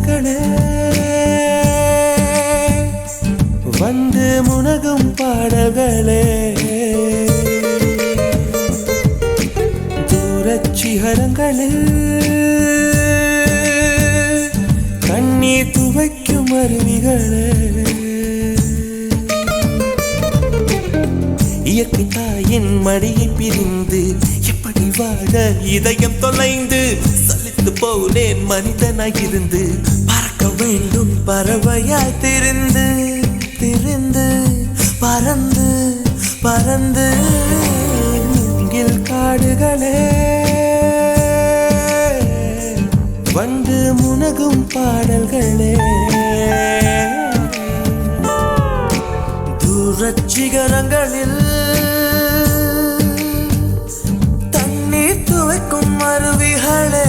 சிகரங்களே வந்து முனகும் பாடல்களே தூரச் சிகரங்களில் கண்ணீர் துவைக்கும் அருவிகளே இயற்கை தாயின் மடியை பிரிந்து எப்படி வாழ இதயம் தொலைந்து சலித்து போனேன் மனிதனாயிருந்து பறக்க வேண்டும் பறவையாய் திரிந்து திரிந்து பறந்து பறந்து மூங்கில் காடுகளே வந்து முனகும் பாடல்களே தூரச் சிகரங்களில் தண்ணீர் துவைக்கும் அருவிகளே